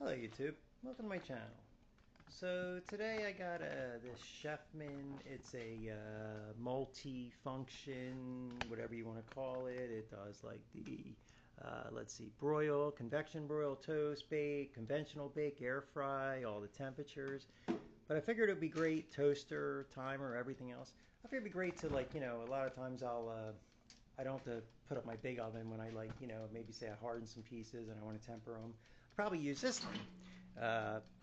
Hello YouTube, welcome to my channel. So today I got this Chefman. It's a multi-function, whatever you want to call it. It does like the, let's see, broil, convection broil, toast, bake, conventional bake, air fry, all the temperatures. But I figured it would be great, toaster, timer, everything else. I figured it'd be great to, like, a lot of times I don't have to put up my big oven when I, like, maybe say I harden some pieces and I want to temper them. I'll probably use this thing.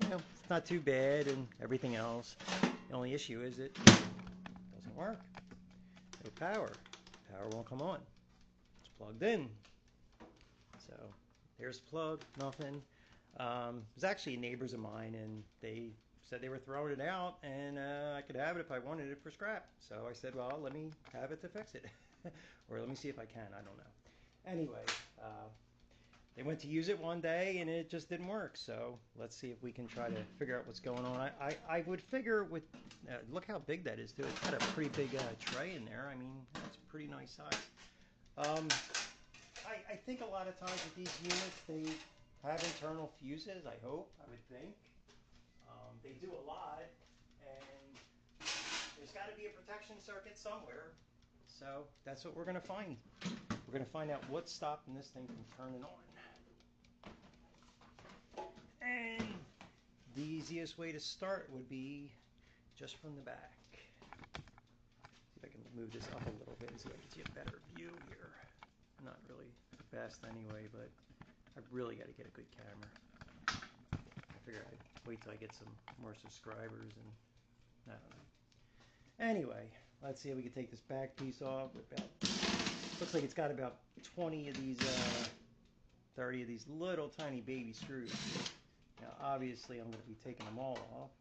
It's not too bad and everything else. The only issue is it doesn't work. No power. Power won't come on. It's plugged in. So there's the plug, nothing. It was actually neighbors of mine, and they said they were throwing it out, and I could have it if I wanted it for scrap. So I said, well, let me have it to fix it. Or let me see if I can. I don't know. Anyway, they went to use it one day and it just didn't work. So let's see if we can try to figure out what's going on. I would figure with, look how big that is too. It's got a pretty big tray in there. I mean, that's a pretty nice size. I think a lot of times with these units, they have internal fuses, I hope, I would think. They do a lot, and there's got to be a protection circuit somewhere. So that's what we're going to find. We're going to find out what's stopping this thing from turning on. And the easiest way to start would be just from the back. See if I can move this up a little bit so I can see a better view here. Not really the best anyway, but I've really got to get a good camera. I figure I'd wait till I get some more subscribers, and I don't know. Anyway, let's see if we can take this back piece off. Looks like it's got about 20 of these, 30 of these little tiny baby screws. Now, obviously, I'm going to be taking them all off.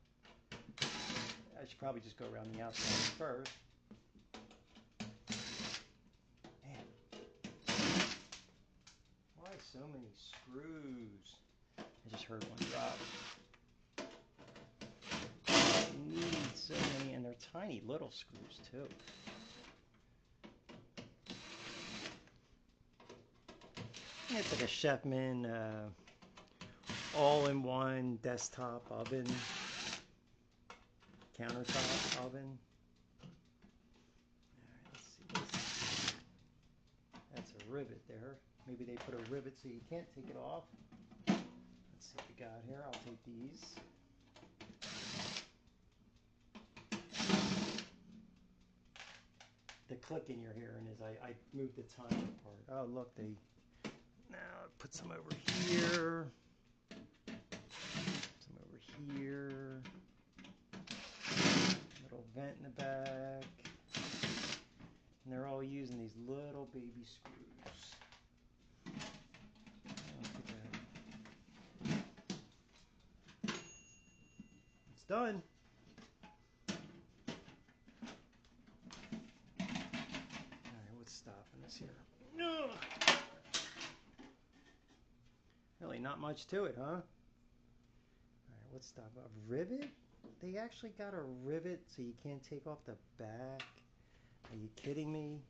I should probably just go around the outside first. Man, why so many screws? I just heard one drop. You need so many, and they're tiny little screws too. It's like a Chefman all-in-one desktop oven, countertop oven. All right, let's see this. That's a rivet there. Maybe they put a rivet so you can't take it off. Let's see what we got here. I'll take these. The clicking you're hearing is I moved the timer part. Oh, look, now put some over here, some over here, little vent in the back, and they're all using these little baby screws. It's done. Alright, what's stopping us here? No. Really not much to it, huh? Alright, what's stopping? A rivet? They actually got a rivet so you can't take off the back. Are you kidding me?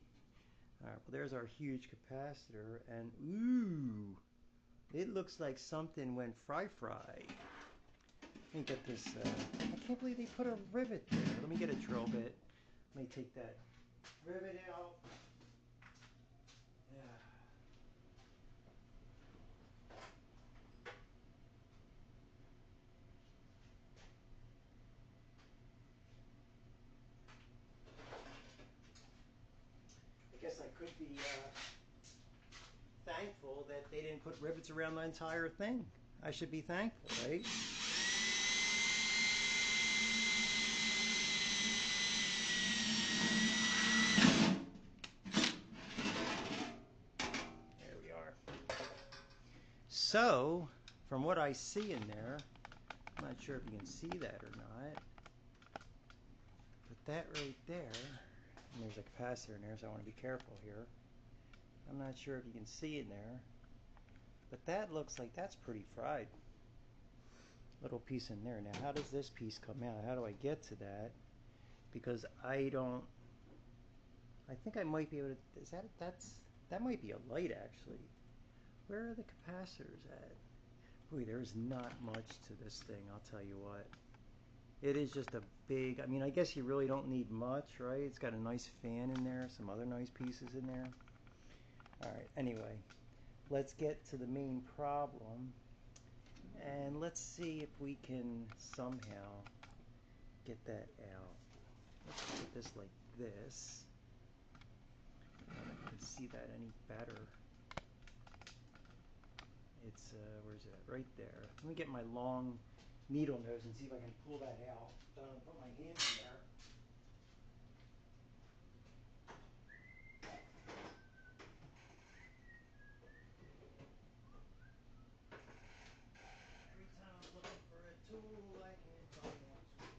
Alright, well there's our huge capacitor, and ooh, it looks like something went fry. Let me get this, I can't believe they put a rivet there. Let me get a drill bit. Let me take that rivet out. Yeah. I guess I could be thankful that they didn't put rivets around the entire thing. I should be thankful, right? There we are. So, from what I see in there, I'm not sure if you can see that or not, but that right there, and there's a capacitor in there, so I want to be careful here. I'm not sure if you can see in there, but that looks like that's pretty fried. Little piece in there. Now, how does this piece come out? How do I get to that? Because I think I might be able to, that might be a light actually. Where are the capacitors at? Boy, there's not much to this thing, I'll tell you what. It is just a big, I mean, I guess you really don't need much, right? It's got a nice fan in there, some other nice pieces in there. All right, anyway, let's get to the main problem. And let's see if we can somehow get that out. Let's put this like this. I don't know if you can see that any better. It's, where's it? Right there. Let me get my long needle nose and see if I can pull that out. Put my hand in there. Every time I'm looking for a tool, I can't find that tool.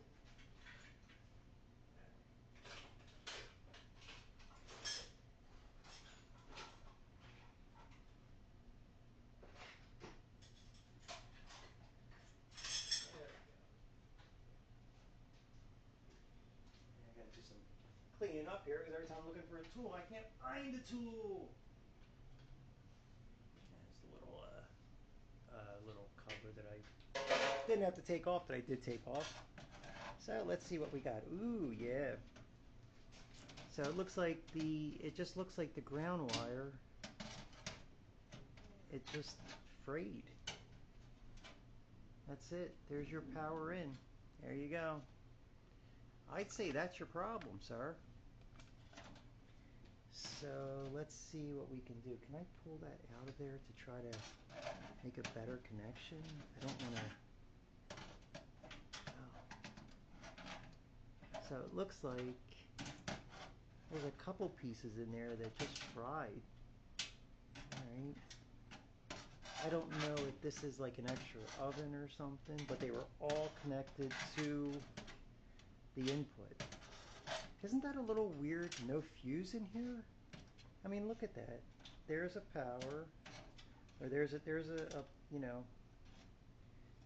There we go. I gotta do some cleaning up here because every time I'm looking for a tool, I can't find a tool. There's the little cover that I didn't have to take off that I did take off. So let's see what we got. Ooh, yeah. So it looks like it just looks like the ground wire. It just frayed. That's it. There's your power in. There you go. I'd say that's your problem, sir. So let's see what we can do. Can I pull that out of there to try to make a better connection? I don't want to. Oh. So it looks like there's a couple pieces in there that just fried. Alright. I don't know if this is like an extra oven or something, but they were all connected to the input. Isn't that a little weird? No fuse in here? I mean, look at that. There's a power, or there's a you know,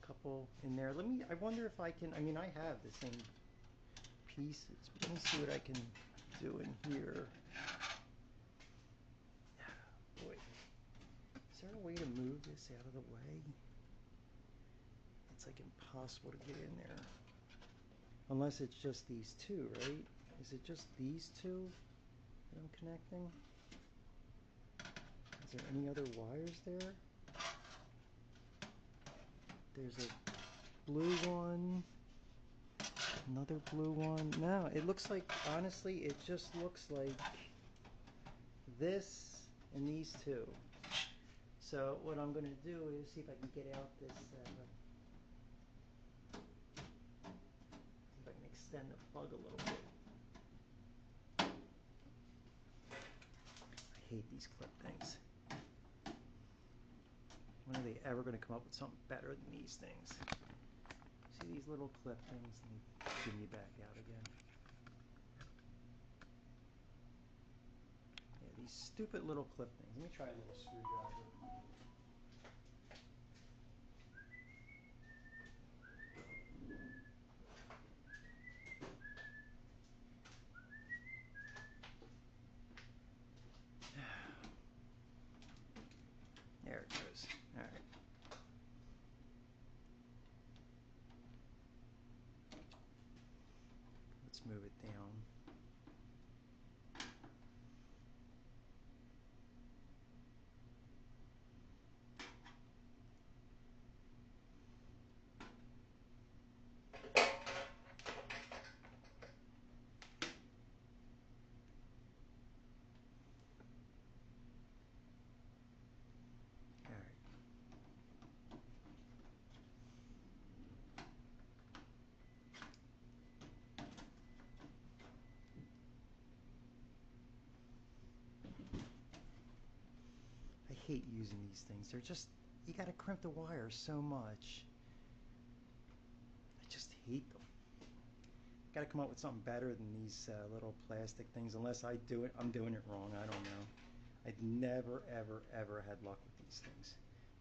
couple in there. I wonder if I can, I mean, I have the same pieces. Let me see what I can do in here. Boy, is there a way to move this out of the way? It's like impossible to get in there. Unless it's just these two, right? Is it just these two that I'm connecting? Is there any other wires there? There's a blue one, another blue one. No, it looks like, honestly, it just looks like this and these two. So what I'm going to do is see if I can get out this, see if I can extend the plug a little bit. I hate these clip things. When are they ever going to come up with something better than these things? See these little clip things? Let me give you back out again. Yeah, these stupid little clip things. Let me try a little screwdriver. There it goes. All right. Let's move it down. I hate using these things. They're just, you gotta crimp the wire so much. I just hate them. Gotta come up with something better than these little plastic things. Unless I'm doing it wrong. I don't know. I've never, ever, ever had luck with these things.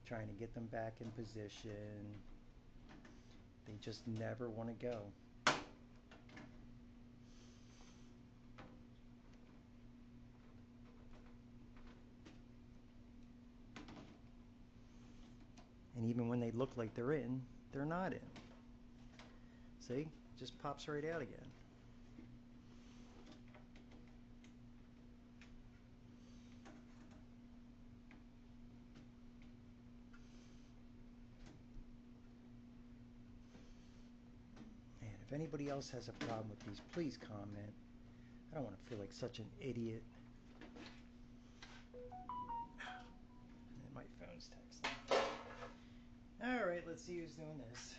Trying to get them back in position. They just never want to go. And even when they look like they're in, they're not in. See? Just pops right out again. And if anybody else has a problem with these, please comment. I don't want to feel like such an idiot. And my phone's texting. Alright, let's see who's doing this.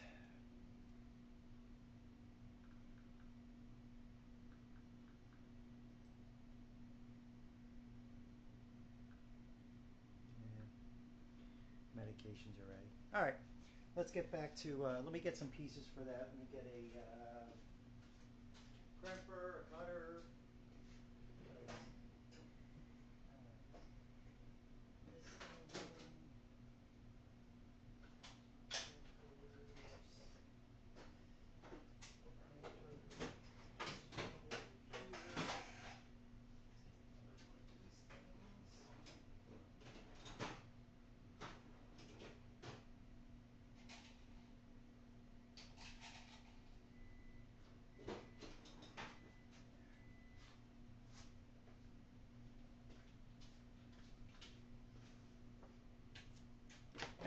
Yeah. Medications are ready. Alright, let's get back to, let me get some pieces for that. Let me get a crimper, a cutter.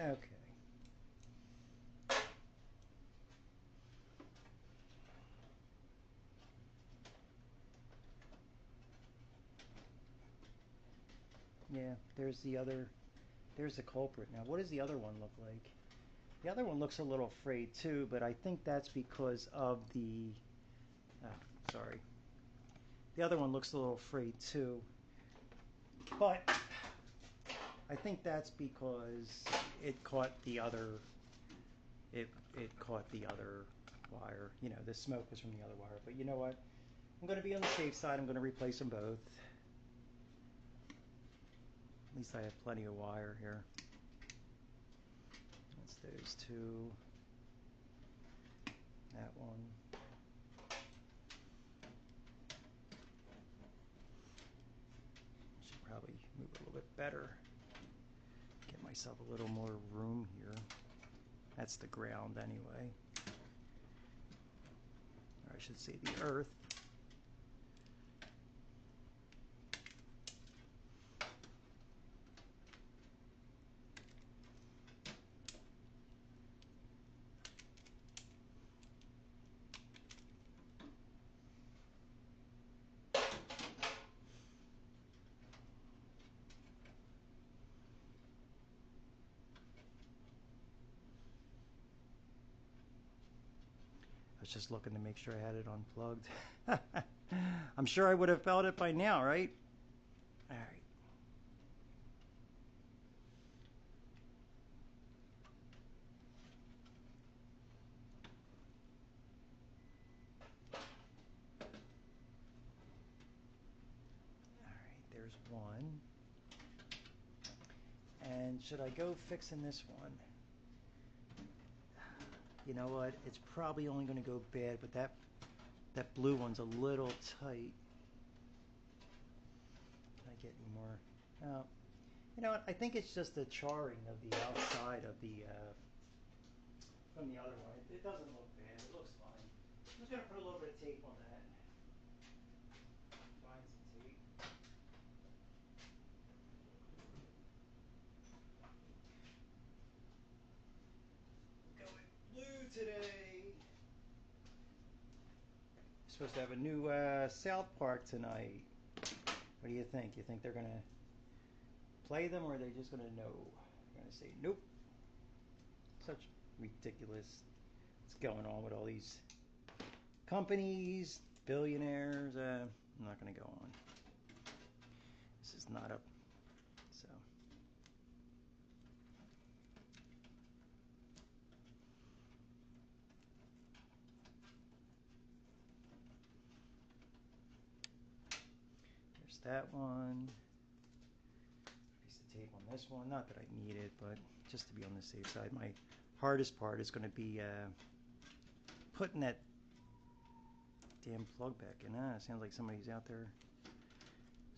Okay. Yeah, there's the culprit. Now, what does the other one look like? The other one looks a little frayed too, but I think that's because of the, sorry. The other one looks a little frayed too, but I think that's because it caught the other, it caught the other wire. You know, the smoke was from the other wire. But you know what? I'm going to be on the safe side. I'm going to replace them both. At least I have plenty of wire here. That's those two. That one. Should probably move a little bit better. Get myself a little more room here. That's the ground anyway. Or I should say the earth. I was just looking to make sure I had it unplugged. I'm sure I would have felt it by now, right? All right. All right, there's one. And should I go fixing this one? You know what? It's probably only going to go bad, but that blue one's a little tight. Can I get any more? Oh, you know what? I think it's just the charring of the outside of the from the other one. It doesn't look bad. It looks fine. I'm just going to put a little bit of tape on that. Find some tape. Going blue today. Supposed to have a new South Park tonight. What do you think? You think they're going to play them, or are they just going to know? They're going to say, nope. Such ridiculous. What's going on with all these companies, billionaires? I'm not going to go on. This is not up. So. There's that one. Piece of tape on this one. Not that I need it, but just to be on the safe side. My hardest part is going to be putting that damn plug back in. It sounds like somebody's out there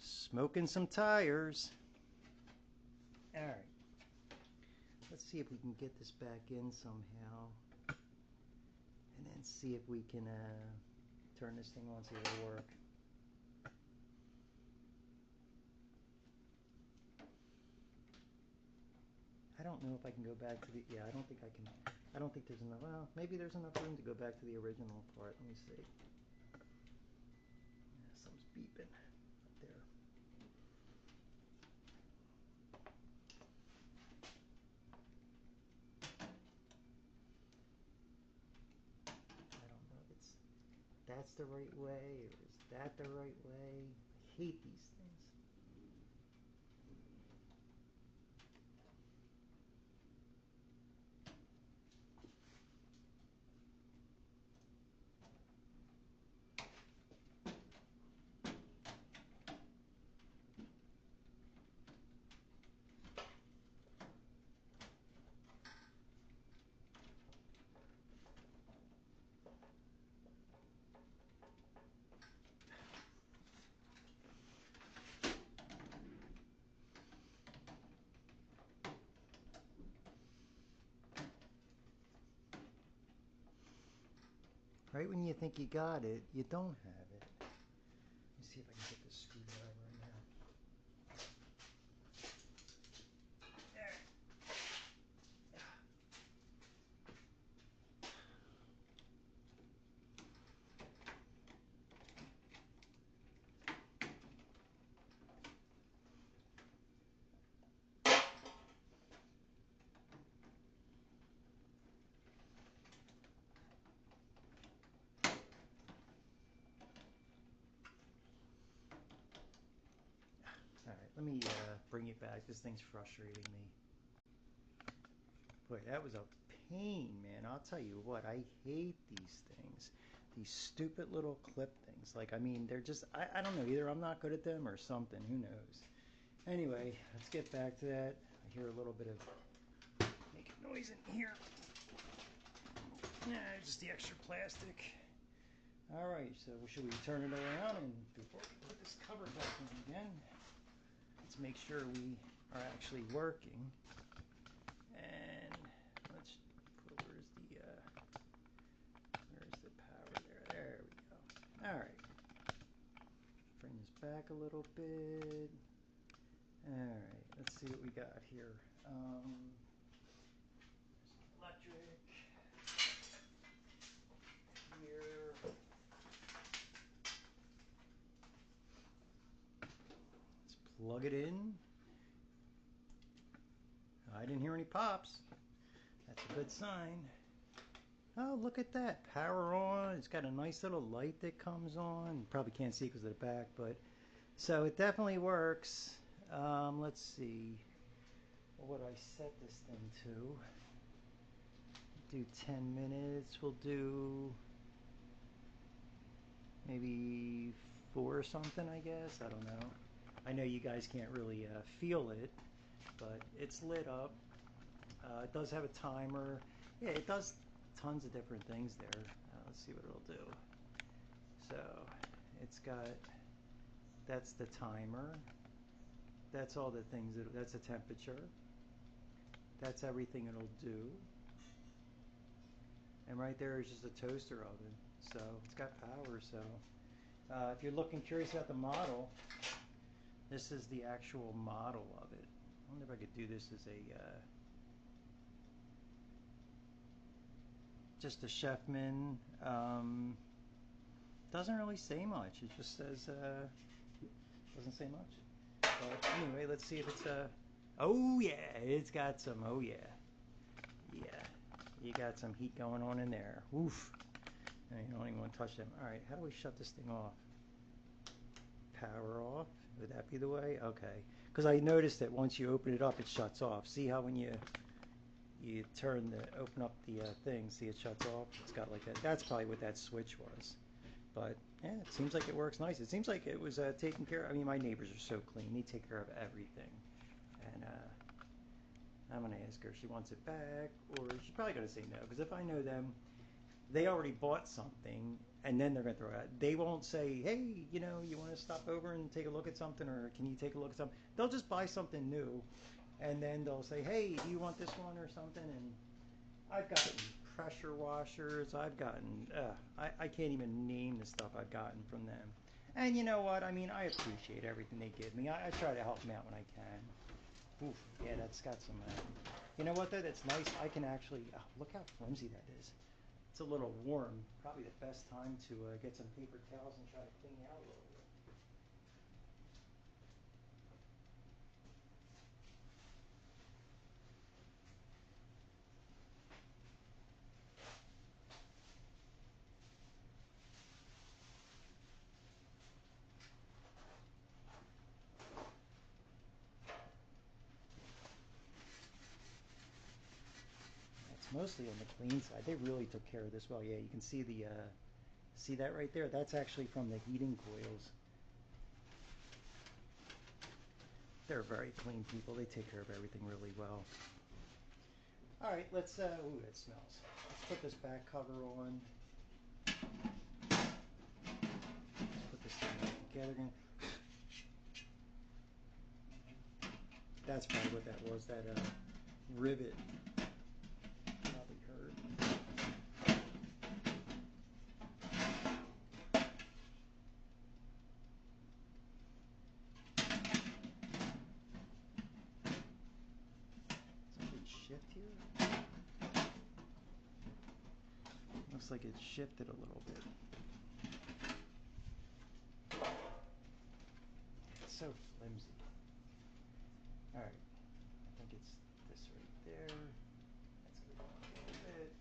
smoking some tires. All right. let's see if we can get this back in somehow, and then see if we can turn this thing on, see if it'll work. I don't know if I can go back to the, yeah, I don't think I can, I don't think there's enough, well, maybe there's enough room to go back to the original part. Let me see. Yeah, something's beeping up there. I don't know if that's the right way, or is that the right way? I hate these things. Right when you think you got it, you don't have it. Let me see if I can get this screwdriver in there. There. All right, let me bring it back. This thing's frustrating me. Boy, that was a pain, man. I'll tell you what, I hate these things. These stupid little clip things. Like, I mean, they're just, I don't know, either I'm not good at them or something. Who knows? Anyway, let's get back to that. I hear a little bit of making noise in here. Yeah, just the extra plastic. All right, so should we turn it around, and before we put this cover back in again, let's make sure we are actually working. And let's put, where's the power there? There we go. All right. Bring this back a little bit. All right, let's see what we got here. Electric. Here. Let's plug it in. I didn't hear any pops. That's a good sign. Oh, look at that. Power on. It's got a nice little light that comes on. You probably can't see because of the back, but so it definitely works. Let's see. What would I set this thing to? Do 10 minutes. We'll do maybe 4 or something, I guess. I don't know. I know you guys can't really feel it, but it's lit up. It does have a timer. Yeah, it does tons of different things there. Let's see what it'll do. So it's got, that's the timer. That's all the things, that's the temperature. That's everything it'll do. And right there is just a toaster oven. So it's got power. So if you're looking curious about the model, this is the actual model of it. I wonder if I could do this as a just a Chefman. Doesn't really say much. It just says doesn't say much. But anyway, let's see if it's oh yeah, it's got some, oh yeah. Yeah, you got some heat going on in there. Oof. And you don't even want to touch them. All right, how do we shut this thing off? Power off. Would that be the way? Okay. Because I noticed that once you open it up, it shuts off. See how when you open up the thing, see it shuts off? It's got like that. That's probably what that switch was. But yeah, it seems like it works nice. It seems like it was taken care of. I mean, my neighbors are so clean. They take care of everything. And I'm going to ask her if she wants it back, or she's probably going to say no. Because if I know them, they already bought something, and then they're going to throw it out. They won't say, hey, you want to stop over and take a look at something, or can you take a look at something? They'll just buy something new, And then they'll say, hey, do you want this one or something? And I've gotten pressure washers. I've gotten, I can't even name the stuff I've gotten from them. And you know what? I mean, I appreciate everything they give me. I try to help them out when I can. Oof, yeah, that's got some, you know what though? That's nice. I can actually, look how flimsy that is. It's a little warm. Probably the best time to get some paper towels and try to clean out a little bit. Mostly on the clean side. They really took care of this well. Yeah, you can see the see that right there? That's actually from the heating coils. They're very clean people. They take care of everything really well. All right, let's ooh, that smells. Let's put this back cover on. Let's put this thing back together again. That's probably what that was, that rivet. Probably hurt. Something shift here? Looks like it shifted a little bit. It's so flimsy. All right, I think it's this right there. Let's go down a little bit.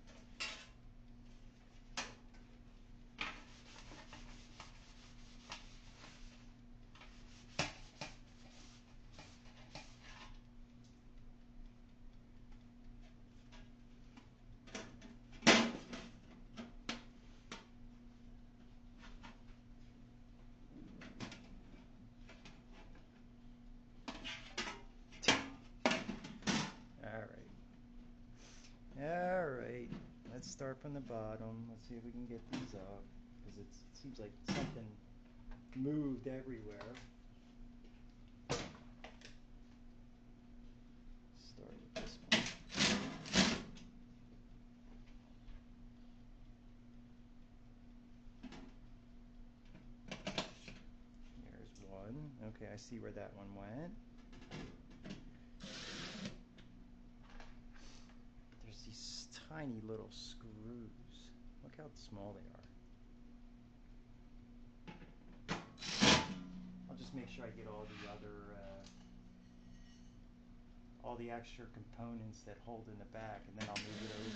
All right, let's start from the bottom. Let's see if we can get these up, because it seems like something moved everywhere. Start with this one. There's one. Okay, I see where that one went. There's these tiny little screws. Look how small they are. I'll just make sure I get all the other, all the extra components that hold in the back, and then I'll move it over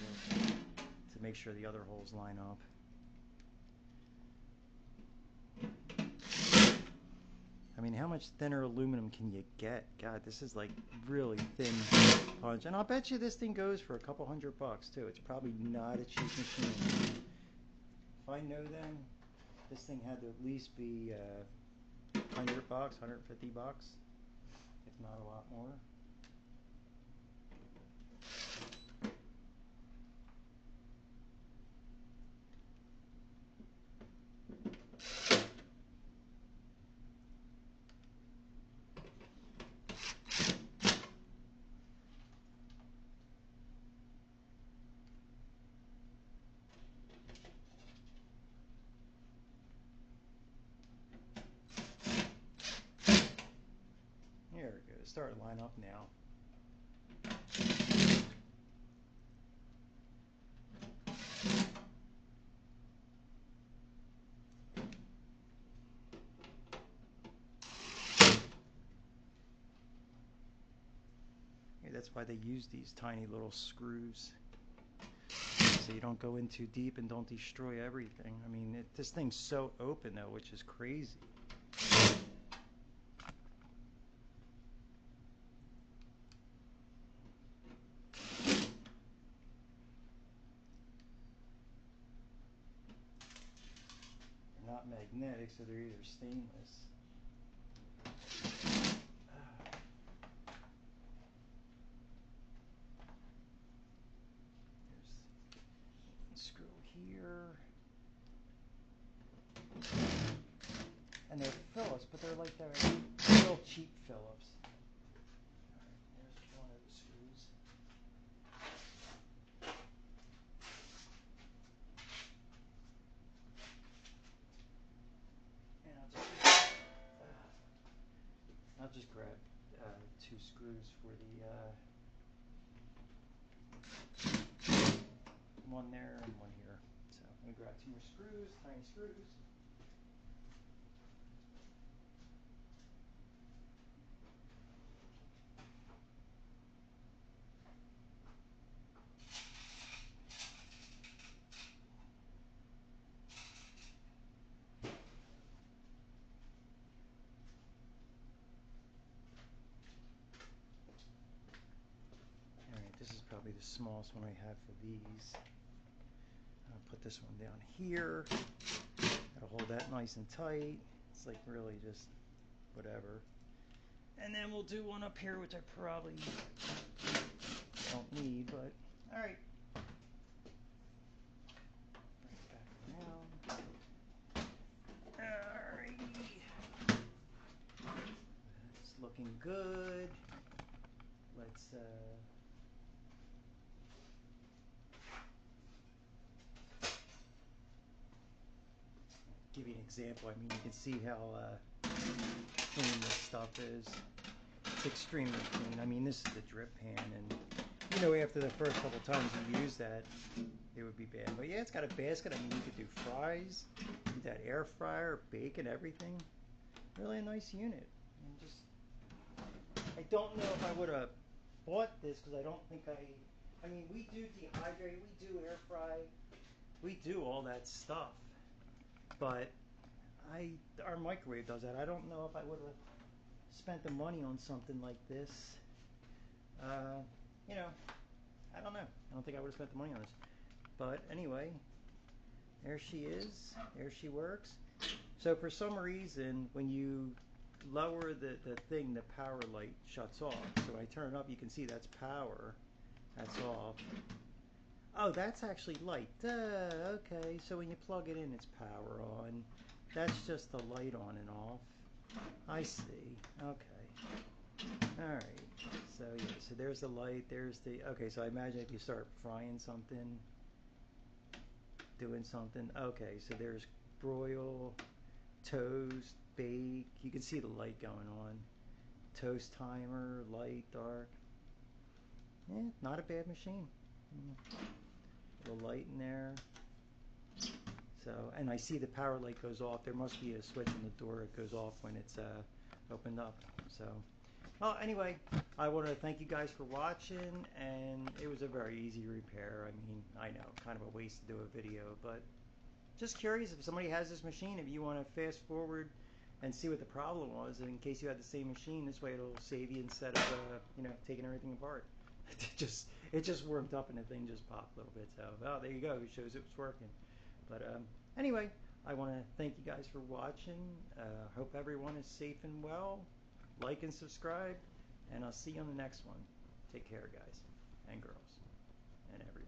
to make sure the other holes line up. I mean, how much thinner aluminum can you get? God, this is like really thin punch. And I'll bet you this thing goes for a couple $100 too. It's probably not a cheap machine. If I know them, this thing had to at least be $100, $150, if not a lot more. There we go. Start to line up now. That's why they use these tiny little screws, so you don't go in too deep and don't destroy everything. I mean, this thing's so open though, which is crazy. They're not magnetic, so they're either stainless. Screw here, and they're Phillips, but they're like the real cheap Phillips. All right, there's one. just grab 2 screws for the one there and one here. So I'm gonna grab 2 more screws, tiny screws. This is probably the smallest one I have for these. I'll put this one down here. Gotta hold that nice and tight. It's like really just whatever. And then we'll do one up here, which I probably don't need, but all right. Bring it back around. All right. It's looking good. Let's give you an example. I mean, you can see how clean this stuff is. It's extremely clean. I mean, this is the drip pan, and you know, after the first couple times you use that, it would be bad. But yeah, it's got a basket. I mean, you could do fries, do that air fryer, bacon, everything. Really a nice unit. And just, I don't know if I would have bought this because I don't think I mean, we do dehydrate, we do air fry, we do all that stuff. But our microwave does that. I don't know if I would have spent the money on something like this. You know, I don't know. I don't think I would have spent the money on this. But anyway, there she is. There she works. So for some reason, when you lower the thing, the power light shuts off. So when I turn it up, you can see that's power. That's off. Oh, that's actually light. Okay, so when you plug it in, it's power on. That's just the light on and off. I see. Okay. All right. So yeah, so there's the light. There's the. Okay, so I imagine if you start frying something, doing something. Okay, so there's broil, toast, bake. You can see the light going on. Toast timer, light, dark. Yeah, not a bad machine. Little light in there. So, and I see the power light goes off. There must be a switch in the door that goes off when it's opened up. So, well, anyway, I want to thank you guys for watching, and it was a very easy repair. I mean, I know, kind of a waste to do a video, but just curious if somebody has this machine, if you want to fast forward and see what the problem was, and in case you had the same machine, this way it'll save you instead of you know, taking everything apart. It just warmed up and the thing just popped a little bit. So, well, there you go. It shows it was working. But anyway, I want to thank you guys for watching. Hope everyone is safe and well. Like and subscribe, and I'll see you on the next one. Take care, guys and girls and everyone.